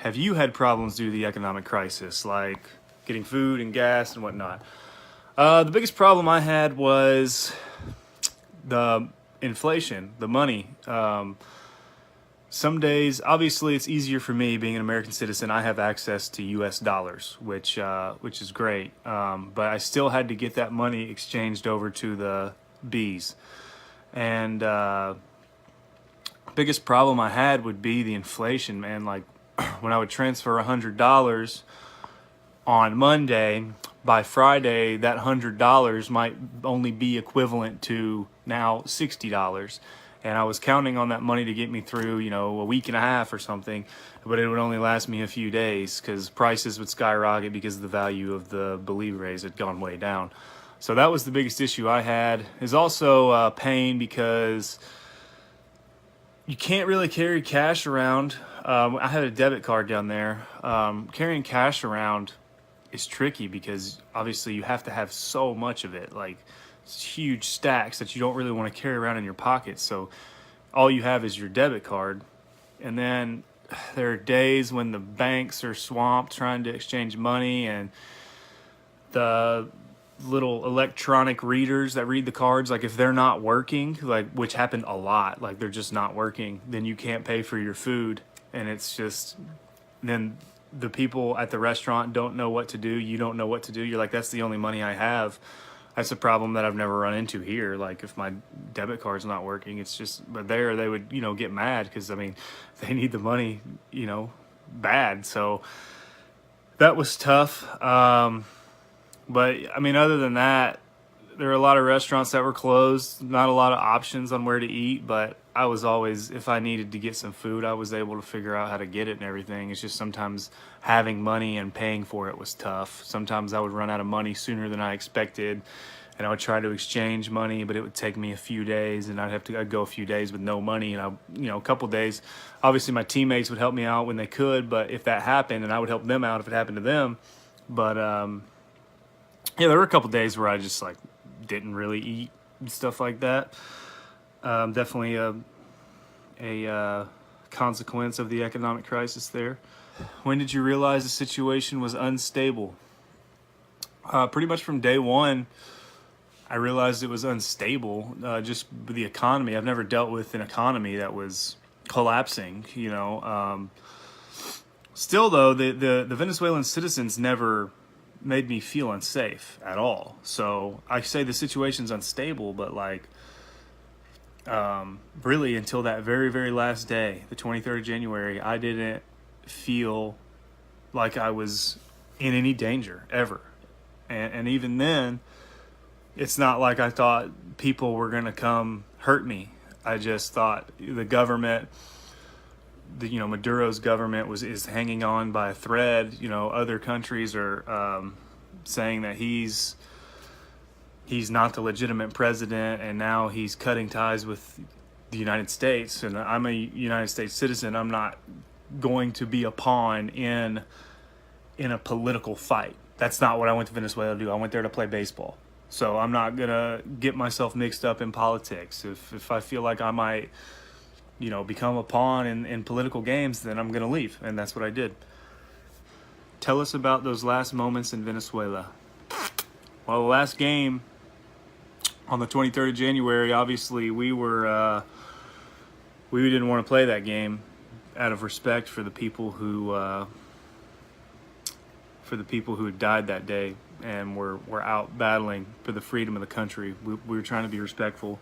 have you had problems due to the economic crisis, like getting food and gas and whatnot? The biggest problem I had was the inflation, the money. Some days, obviously, it's easier for me being an American citizen. I have access to U.S. dollars, which is great. But I still had to get that money exchanged over to the B's, and biggest problem I had would be the inflation, man. Like when I would transfer $100 on Monday, by Friday that $100 might only be equivalent to now $60. And I was counting on that money to get me through, a week and a half or something, but it would only last me a few days because prices would skyrocket because the value of the bolivares had gone way down. So that was the biggest issue I had. Is also pain because you can't really carry cash around. I had a debit card down there. Carrying cash around is tricky because obviously you have to have so much of it, like huge stacks that you don't really want to carry around in your pocket. So all you have is your debit card. And then there are days when the banks are swamped trying to exchange money, and the little electronic readers that read the cards, like if they're not working, like which happened a lot, like they're just not working, then you can't pay for your food. And it's just, then the people at the restaurant don't know what to do. You don't know what to do. You're like, that's the only money I have. That's a problem that I've never run into here. Like if my debit card's not working, it's just, but there they would, get mad because, I mean, they need the money, bad. So that was tough. But I mean, other than that, there were a lot of restaurants that were closed, not a lot of options on where to eat, but I was always, if I needed to get some food, I was able to figure out how to get it and everything. It's just sometimes having money and paying for it was tough. Sometimes I would run out of money sooner than I expected, and I would try to exchange money, but it would take me a few days, and I'd go a few days with no money, and a couple days. Obviously, my teammates would help me out when they could, but if that happened, and I would help them out if it happened to them. But yeah, there were a couple days where I just didn't really eat and stuff like that. Definitely a consequence of the economic crisis there. When did you realize the situation was unstable? Pretty much from day one, I realized it was unstable. Just the economy. I've never dealt with an economy that was collapsing. Still though, the Venezuelan citizens never made me feel unsafe at all. So I say the situation's unstable, but really until that very, very last day, the 23rd of January, I didn't feel like I was in any danger ever. And even then, it's not like I thought people were going to come hurt me. I just thought the government, Maduro's government is hanging on by a thread. Other countries are saying that he's not the legitimate president, and now he's cutting ties with the United States. And I'm a United States citizen. I'm not going to be a pawn in a political fight. That's not what I went to Venezuela to do. I went there to play baseball. So I'm not gonna get myself mixed up in politics. If I feel like I might become a pawn in political games, then I'm going to leave. And that's what I did. Tell us about those last moments in Venezuela. Well, the last game on the 23rd of January, obviously we didn't want to play that game out of respect for the people who had died that day and were out battling for the freedom of the country. We were trying to be respectful,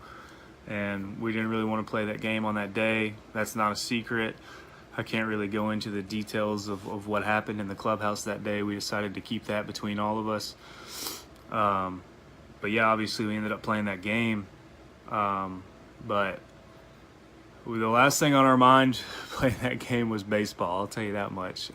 and we didn't really want to play that game on that day. That's not a secret. I can't really go into the details of what happened in the clubhouse that day. We decided to keep that between all of us. But yeah, obviously we ended up playing that game. But the last thing on our mind playing that game was baseball. I'll tell you that much.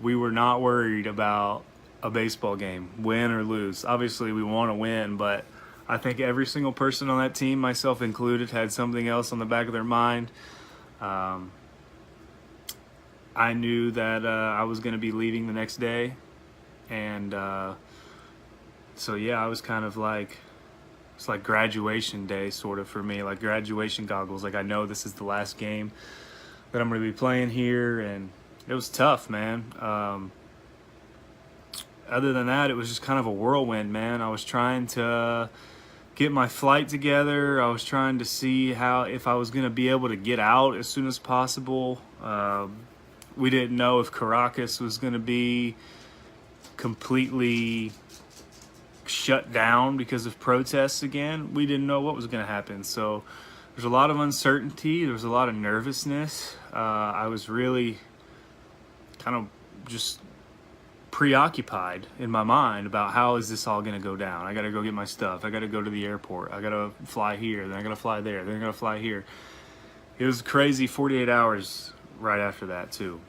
We were not worried about a baseball game, win or lose. Obviously we want to win, but I think every single person on that team, myself included, had something else on the back of their mind. I knew that I was going to be leaving the next day. And so, yeah, I was kind of it's like graduation day sort of for me, like graduation goggles. Like I know this is the last game that I'm going to be playing here. And it was tough, man. Other than that, it was just kind of a whirlwind, man. I was trying to get my flight together. I was trying to see if I was going to be able to get out as soon as possible. We didn't know if Caracas was going to be completely shut down because of protests again. We didn't know what was going to happen. So there's a lot of uncertainty. There was a lot of nervousness. I was really kind of just preoccupied in my mind about how is this all going to go down. I got to go get my stuff. I got to go to the airport. I got to fly here. Then I got to fly there. Then I got to fly here. It was crazy 48 hours right after that too.